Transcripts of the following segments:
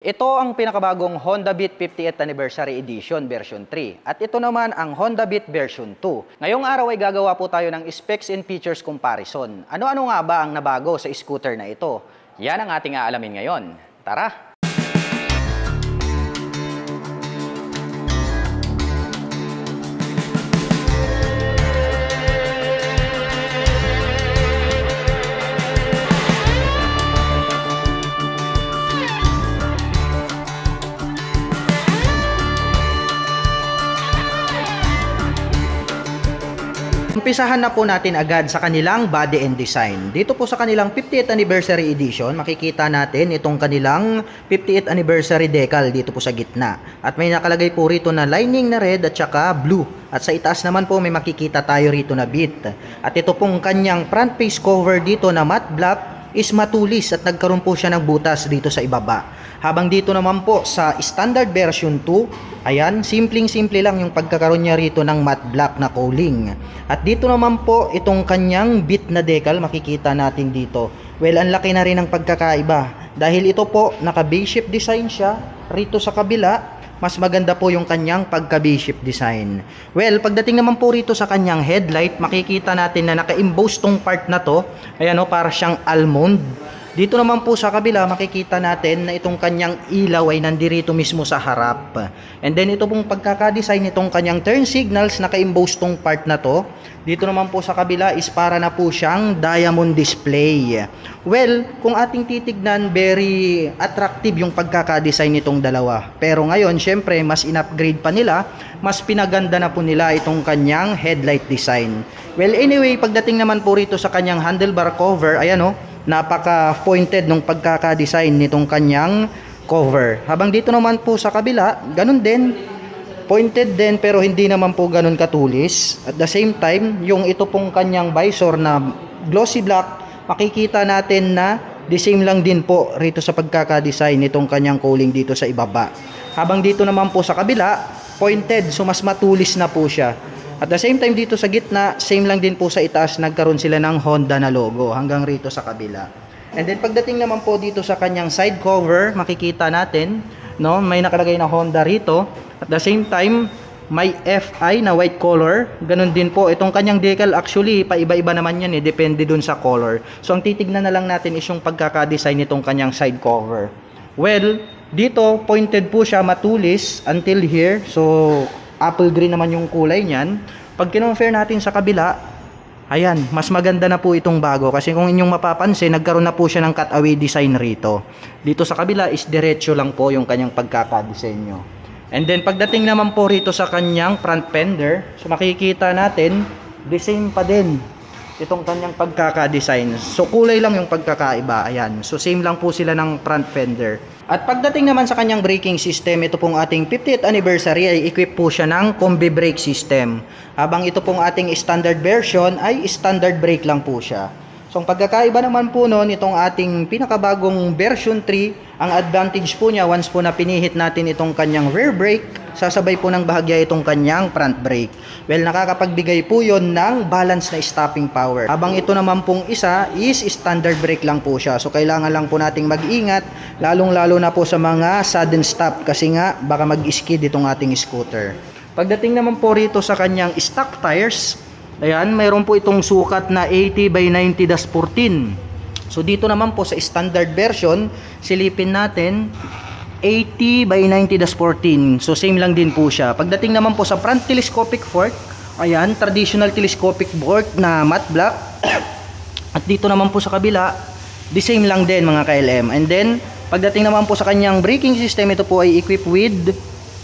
Ito ang pinakabagong Honda Beat 50th Anniversary Edition version 3. At ito naman ang Honda Beat version 2. Ngayong araw ay gagawa po tayo ng specs and features comparison. Ano-ano nga ba ang nabago sa scooter na ito? Yan ang ating aalamin ngayon. Tara! Umpisahan na po natin agad sa kanilang body and design. Dito po sa kanilang 50th Anniversary Edition, makikita natin itong kanilang 50th Anniversary decal dito po sa gitna. At may nakalagay po rito na lining na red at saka blue. At sa itaas naman po may makikita tayo rito na beat. At ito pong kanyang front face cover dito na matte black is matulis at nagkaroon po siya ng butas dito sa ibaba. Habang dito naman po sa standard version 2, ayan, simpleng-simple lang yung pagkakaroon niya rito ng matte black na cowling. At dito naman po itong kanyang beat na decal, makikita natin dito. Well, ang laki na rin ng pagkakaiba. Dahil ito po, naka V-shape design siya. Rito sa kabila, mas maganda po yung kanyang pagka V-shape design. Well, pagdating naman po rito sa kanyang headlight, makikita natin na naka-emboss tong part na to. Ayan o, para siyang almond. Dito naman po sa kabila, makikita natin na itong kanyang ilaw ay nandirito mismo sa harap. And then ito pong pagkakadesign nitong kanyang turn signals, naka-emboss tong part na to. Dito naman po sa kabila is para na po siyang diamond display. Well, kung ating titignan, very attractive yung pagkakadesign nitong dalawa. Pero ngayon, syempre, mas in-upgrade pa nila, mas pinaganda na po nila itong kanyang headlight design. Well, anyway, pagdating naman po rito sa kanyang handlebar cover, ayan o, napaka-pointed nung pagkaka-design nitong kanyang cover. Habang dito naman po sa kabila, ganun din. Pointed din pero hindi naman po ganun katulis. At the same time, yung ito pong kanyang visor na glossy black, makikita natin na the same lang din po rito sa pagkaka-design nitong kanyang cowling dito sa ibaba. Habang dito naman po sa kabila, pointed, so mas matulis na po siya. At the same time dito sa gitna, same lang din po sa itaas, nagkaroon sila ng Honda na logo hanggang rito sa kabila. And then pagdating naman po dito sa kanyang side cover, makikita natin, no, may nakalagay na Honda rito. At the same time, may FI na white color. Ganun din po, itong kanyang decal actually, paiba-iba naman yan depende dun sa color. So ang titignan na lang natin is yung pagkaka-design nitong kanyang side cover. Well, dito pointed po siya, matulis until here. So apple green naman yung kulay niyan. Pag kinonfere natin sa kabila, ayan, mas maganda na po itong bago. Kasi kung inyong mapapansin, nagkaroon na po siya ng cutaway design rito. Dito sa kabila is diretso lang po yung kanyang pagkakadesenyo. And then pagdating naman po rito sa kanyang front fender, so makikita natin, the same pa din itong kanyang pagkakadesign. So kulay lang yung pagkakaiba. Ayan, so same lang po sila ng front fender. At pagdating naman sa kanyang braking system, ito pong ating 50th anniversary ay equip po siya ng combi brake system. Habang ito pong ating standard version ay standard brake lang po siya. So ang pagkakaiba naman po noon, itong ating pinakabagong version 3, ang advantage po niya once po na pinihit natin itong kanyang rear brake, sasabay po ng bahagya itong kanyang front brake. Well, nakakapagbigay po yon ng balance na stopping power. Habang ito naman pong isa is standard brake lang po siya. So kailangan lang po nating mag-ingat, lalong-lalo na po sa mga sudden stop kasi nga baka mag-skid itong ating scooter. Pagdating naman po rito sa kanyang stock tires, ayan, mayroon po itong sukat na 80/90-14. So dito naman po sa standard version, silipin natin 80/90-14. So same lang din po siya. Pagdating naman po sa front telescopic fork, ayan, traditional telescopic fork na matte black. At dito naman po sa kabila, the same lang din mga KLM. And then pagdating naman po sa kanyang braking system, ito po ay equipped with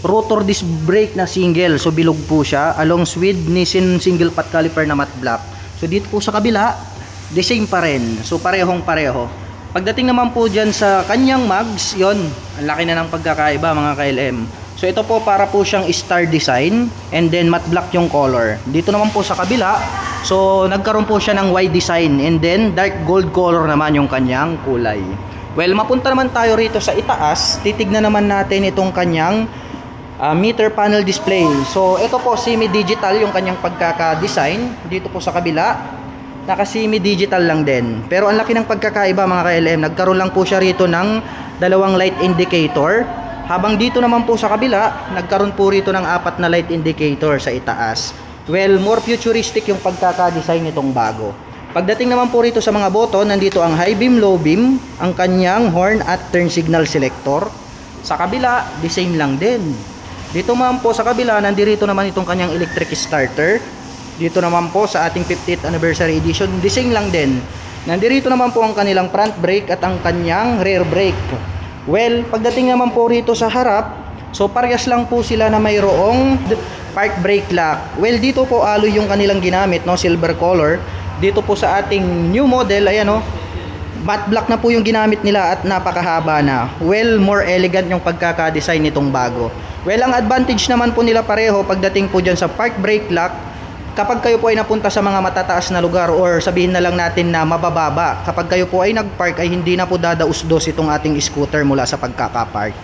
rotor disc brake na single. So bilog po siya along with Nissin single pot caliper na matte black. So dito po sa kabila, the same pa rin. So parehong pareho. Pagdating naman po dyan sa kanyang mags, yon, ang laki na ng pagkakaiba mga KLM. So ito po para po siyang star design and then matte black yung color. Dito naman po sa kabila, so nagkaroon po siya ng white design and then dark gold color naman yung kanyang kulay. Well, mapunta naman tayo rito sa itaas. Titignan naman natin itong kanyang meter panel display. So ito po semi-digital yung kanyang pagkaka-design dito po sa kabila. Naka-semi digital lang din. Pero ang laki ng pagkakaiba mga ka-LM, nagkaroon lang po siya rito ng dalawang light indicator. Habang dito naman po sa kabila, nagkaroon po rito ng 4 na light indicator sa itaas. Well, more futuristic yung pagkaka-design nitong bago. Pagdating naman po rito sa mga button, nandito ang high beam, low beam, ang kanyang horn at turn signal selector. Sa kabila, the same lang din. Dito naman po sa kabila, nandito naman itong kanyang electric starter. Dito naman po sa ating 50th anniversary edition, the same lang din. Nandito naman po ang kanilang front brake at ang kanyang rear brake. Well, pagdating naman po rito sa harap, so parehas lang po sila na mayroong park brake lock. Well, dito po alloy yung kanilang ginamit, no, silver color. Dito po sa ating new model, ayan, no, matte black na po yung ginamit nila at napakahaba na. Well, more elegant yung pagkaka-design nitong bago. Well, ang advantage naman po nila pareho pagdating po dyan sa park brake lock, kapag kayo po ay napunta sa mga matataas na lugar or sabihin na lang natin na mabababa, kapag kayo po ay nagpark ay hindi na po dadaus-dos itong ating scooter mula sa pagkakapark.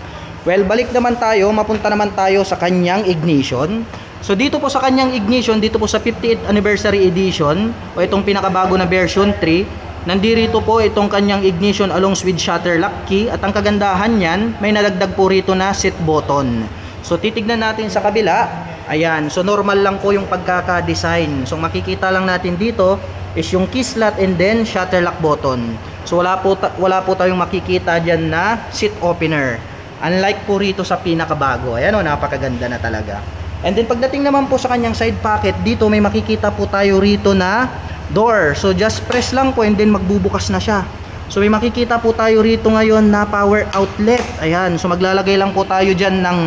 Well, balik naman tayo, mapunta naman tayo sa kanyang ignition. So dito po sa kanyang ignition, dito po sa 50th anniversary edition o itong pinakabago na version 3, nandito po itong kanyang ignition along with shutter lock key at ang kagandahan niyan, may nalagdag po rito na set button. So titignan natin sa kabila. Ayan, so normal lang po yung pagkaka-design. So makikita lang natin dito is yung key slot and then shutter lock button. So wala po tayong makikita diyan na seat opener. Unlike po rito sa pinakabago. Ayan, oh, napakaganda na talaga. And then pagdating naman po sa kanyang side pocket, dito may makikita po tayo rito na door. So just press lang po and then magbubukas na siya. So may makikita po tayo rito ngayon na power outlet. Ayan, so maglalagay lang po tayo diyan ng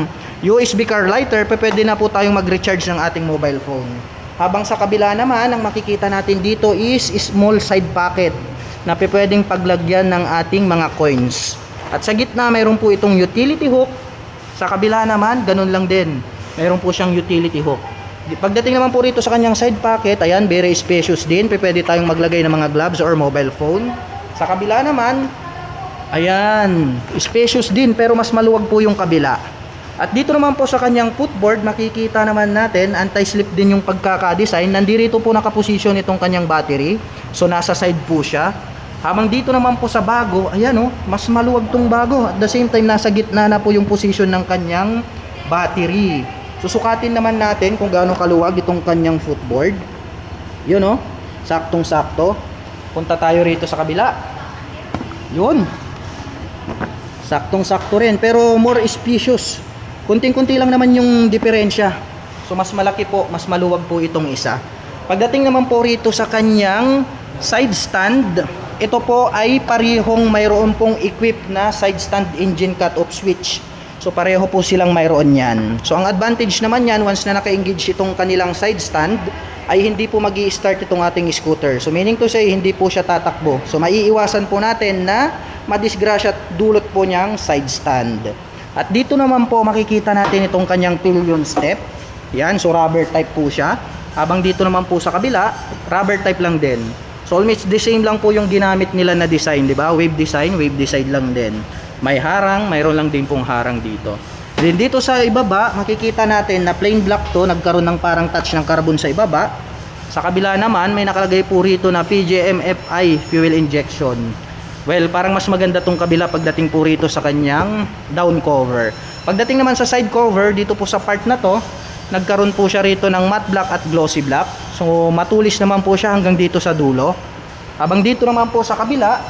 USB car lighter, pwede na po tayong mag-recharge ng ating mobile phone. Habang sa kabila naman, ang makikita natin dito is small side pocket na pwedeng paglagyan ng ating mga coins. At sa gitna, mayroon po itong utility hook. Sa kabila naman, ganun lang din. Mayroon po siyang utility hook. Pagdating naman po rito sa kanyang side pocket, ayan, very spacious din. Pwede tayong maglagay ng mga gloves or mobile phone. Sa kabila naman, ayan, spacious din pero mas maluwag po yung kabila. At dito naman po sa kanyang footboard, makikita naman natin, anti-slip din yung pagkaka-design. Nandito po nakaposisyon itong kanyang battery. So nasa side po siya. Habang dito naman po sa bago, ayan, oh, mas maluwag tong bago. At the same time, nasa gitna na po yung position ng kanyang battery. Susukatin naman natin kung gaano kaluwag itong kanyang footboard. Yun, oh, saktong-sakto. Punta tayo rito sa kabila. Yun. Saktong-sakto rin, pero more spacious. Kunting-kunti lang naman yung diferensya. So mas malaki po, mas maluwag po itong isa. Pagdating naman po rito sa kanyang side stand, ito po ay parehong mayroon pong equipped na side stand engine cut-off switch. So pareho po silang mayroon yan. So ang advantage naman yan, once na naka-engage itong kanilang side stand, ay hindi po magi-start itong ating scooter. So meaning to say, hindi po siya tatakbo. So maiiwasan po natin na madisgrasya at dulot po niyang side stand. At dito naman po makikita natin itong kanyang pillion step. Yan, so rubber type po siya. Habang dito naman po sa kabila, rubber type lang din. So almost the same lang po yung ginamit nila na design, di ba? Wave design lang din. May harang, mayroon lang din pong harang dito. Then dito sa ibaba, makikita natin na plain black to, nagkaroon ng parang touch ng carbon sa ibaba. Sa kabila naman, may nakalagay po rito na PGM-FI fuel injection. Well, parang mas maganda tong kabila pagdating po rito sa kanyang down cover. Pagdating naman sa side cover, dito po sa part na to, nagkaroon po siya rito ng matte black at glossy black. So matulis naman po siya hanggang dito sa dulo. Habang dito naman po sa kabila,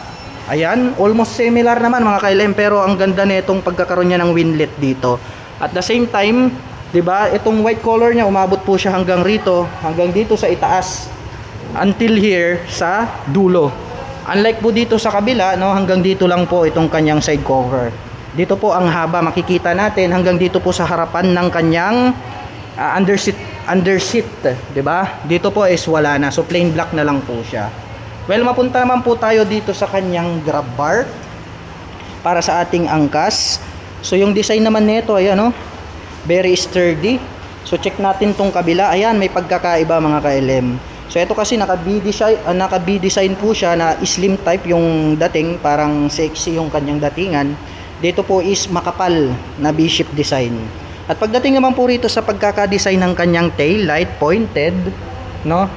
ayan, almost similar naman mga ka-LM, pero ang ganda nitong pagkakaroon niya ng windlet dito. At the same time, 'di ba, itong white color niya umabot po siya hanggang rito, hanggang dito sa itaas until here sa dulo. Unlike po dito sa kabila, no, hanggang dito lang po itong kanyang side cover. Dito po ang haba, makikita natin hanggang dito po sa harapan ng kanyang underseat, 'di ba? Dito po is wala na. So plain black na lang po siya. Well, mapunta naman po tayo dito sa kanyang grab bar para sa ating angkas. So yung design naman nito, ayan, no, very sturdy. So check natin tong kabila. Ayan, may pagkakaiba mga ka-LM. So ito kasi naka-B design po siya na slim type yung dating, parang sexy yung kanyang datingan. Dito po is makapal na B-shape design. At pagdating naman po rito sa pagkaka-design ng kanyang tail light pointed, no?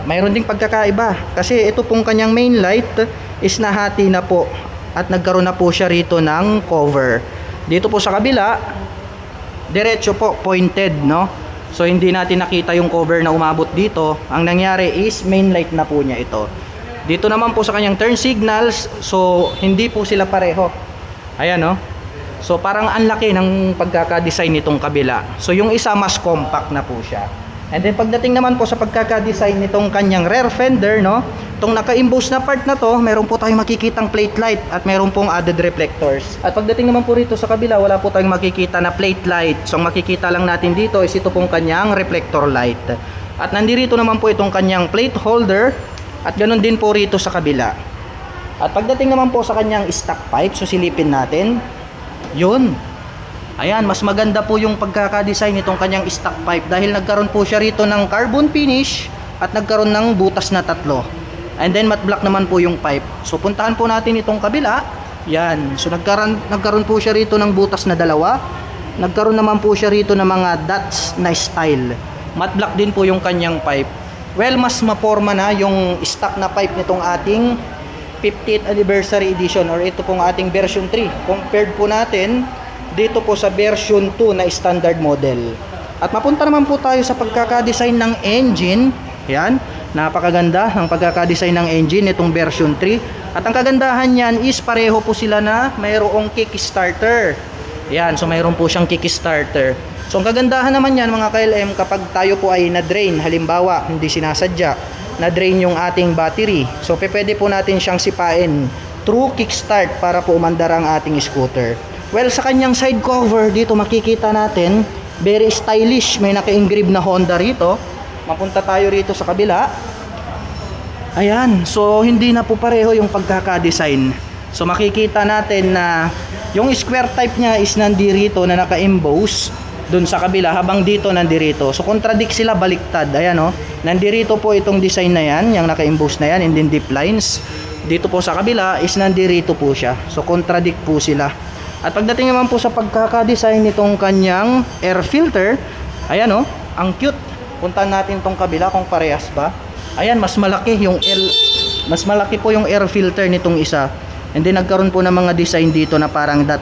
Mayroon ding pagkakaiba kasi ito pong kanyang main light is nahati na po at nagkaroon na po siya rito ng cover. Dito po sa kabila, diretso po, pointed, no? So hindi natin nakita yung cover na umabot dito. Ang nangyari is main light na po niya ito. Dito naman po sa kanyang turn signals, so hindi po sila pareho. Ayan, no? So parang ang laki ng pagkaka-design nitong kabila. So yung isa mas compact na po siya. And then pagdating naman po sa pagkaka-design nitong kanyang rear fender, no? Itong naka-emboss na part na to, meron po tayong makikitang plate light at meron pong added reflectors. At pagdating naman po rito sa kabila, wala po tayong makikita na plate light. So ang makikita lang natin dito is ito pong kanyang reflector light. At nandito naman po itong kanyang plate holder at ganun din po rito sa kabila. At pagdating naman po sa kanyang stock pipe, so silipin natin. Yun. Ayan, mas maganda po yung pagkaka-design nitong kanyang stock pipe dahil nagkaroon po siya rito ng carbon finish at nagkaroon ng butas na tatlo. And then matte black naman po yung pipe. So puntahan po natin itong kabila. Yan. So nagkaroon po siya rito ng butas na dalawa. Nagkaroon naman po siya rito ng mga dots na style. Matte black din po yung kanyang pipe. Well, mas maporma na yung stock na pipe nitong ating 50th anniversary edition or ito pong ating version 3. Compared po natin dito po sa version 2 na standard model. At mapunta naman po tayo sa pagkaka-design ng engine. Yan. Napakaganda ng pagkaka-design ng engine itong version 3. At ang kagandahan niyan is pareho po sila na mayroong kickstarter. Yan, so mayroon po siyang kickstarter. So ang kagandahan naman yan mga KLM, kapag tayo po ay na-drain, halimbawa hindi sinasadya, na-drain yung ating battery. So pwede po natin siyang sipain through kickstart para po umandar ang ating scooter. Well, sa kanyang side cover dito makikita natin, very stylish, may naka-engrave na Honda rito. Mapunta tayo rito sa kabila. Ayan, so hindi na po pareho yung pagkaka-design. So makikita natin na yung square type niya is nandirito na naka-emboss dun sa kabila, habang dito nandirito. So contradict sila, baliktad. Ayan, oh. Nandirito po itong design na yan, yung naka-emboss na yan, and then deep lines. Dito po sa kabila is nandirito po siya. So contradict po sila. At pagdating naman po sa pagkaka-design nitong kanyang air filter, ayan, oh, ang cute. Puntahan natin tong kabila kung parehas ba. Ayan, mas malaki mas malaki po yung air filter nitong isa. And then nagkaroon po ng mga design dito na parang dot.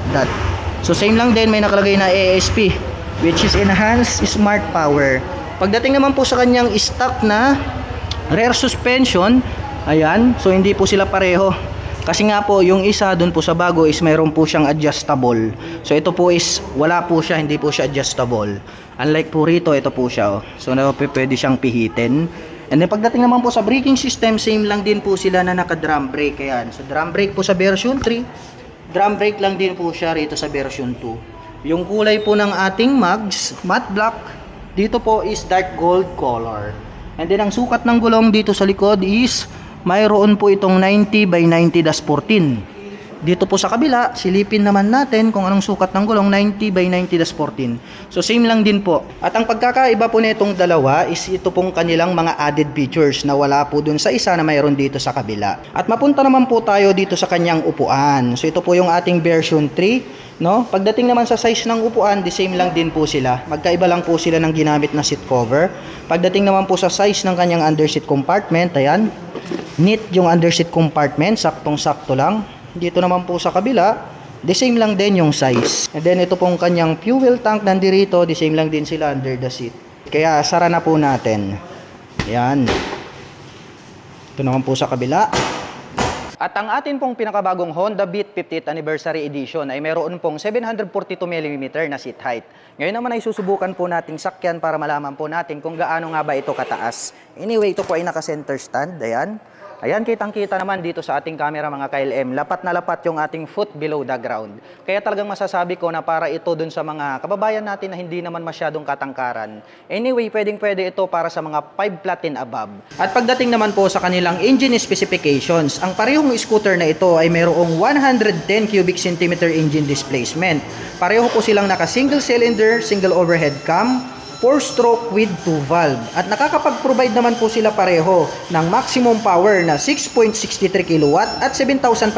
So same lang din, may nakalagay na ASP, which is Enhanced Smart Power. Pagdating naman po sa kanyang stock na rear suspension, ayan, so hindi po sila pareho. Kasi nga po, yung isa dun po sa bago is mayroon po siyang adjustable. So ito po is wala po siya, hindi po siya adjustable. Unlike po rito, ito po siya, oh. So pwede siyang pihitin. And then pagdating naman po sa braking system, same lang din po sila na naka-drum brake. Ayan. So drum brake po sa version 3, drum brake lang din po siya rito sa version 2. Yung kulay po ng ating mags, matte black, dito po is dark gold color. And then ang sukat ng gulong dito sa likod is mayroon po itong 90 by 90-14. Dito po sa kabila, silipin naman natin kung anong sukat ng gulong, 90 by 90-14. So same lang din po. At ang pagkakaiba po nitong dalawa is ito pong kanilang mga added features na wala po dun sa isa na mayroon dito sa kabila. At mapunta naman po tayo dito sa kanyang upuan. So ito po yung ating version 3, no? Pagdating naman sa size ng upuan, the same lang din po sila. Magkaiba lang po sila ng ginamit na seat cover. Pagdating naman po sa size ng kanyang underseat compartment, ayan, neat yung underseat compartment, saktong-sakto lang. Dito naman po sa kabila, the same lang din yung size. And then ito pong kanyang fuel tank nandirito, the same lang din sila under the seat. Kaya sara na po natin. Ayan. Ito naman po sa kabila. At ang atin pong pinakabagong Honda Beat 50th Anniversary Edition ay mayroon pong 742mm na seat height. Ngayon naman ay susubukan po nating sakyan para malaman po natin kung gaano nga ba ito kataas. Anyway, ito po ay naka-center stand. Ayan. Ayan, kitang-kita naman dito sa ating camera mga KLM. Lapat na lapat yung ating foot below the ground. Kaya talagang masasabi ko na para ito dun sa mga kababayan natin na hindi naman masyadong katangkaran. Anyway, pwedeng-pwede ito para sa mga 5 flat and above. At pagdating naman po sa kanilang engine specifications, ang parehong scooter na ito ay mayroong 110 cubic centimeter engine displacement. Pareho po silang naka single cylinder, single overhead cam, 4-stroke with 2 valve. At nakakapag-provide naman po sila pareho ng maximum power na 6.63 kW at 7,500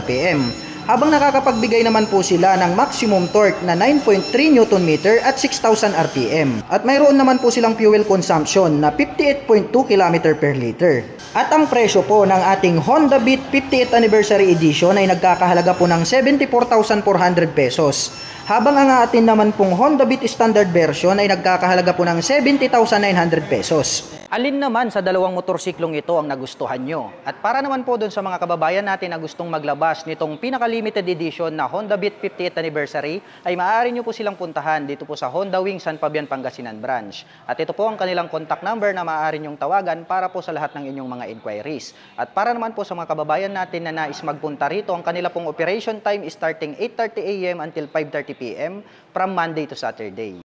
RPM. habang nakakapagbigay naman po sila ng maximum torque na 9.3 Nm at 6,000 RPM. At mayroon naman po silang fuel consumption na 58.2 km per liter. At ang presyo po ng ating Honda Beat 58th Anniversary Edition ay nagkakahalaga po ng 74,400 pesos. Habang ang atin naman pong Honda Beat Standard Version ay nagkakahalaga po ng 70,900 pesos. Alin naman sa dalawang motorsiklong ito ang nagustuhan nyo? At para naman po dun sa mga kababayan natin na gustong maglabas nitong pinaka-limited edition na Honda Beat 58th Anniversary, ay maaari nyo po silang puntahan dito po sa Honda Wing San Fabian, Pangasinan branch. At ito po ang kanilang contact number na maaari nyong tawagan para po sa lahat ng inyong mga inquiries. At para naman po sa mga kababayan natin na nais magpunta rito, ang kanila pong operation time is starting 8:30 AM until 5:30 PM from Monday to Saturday.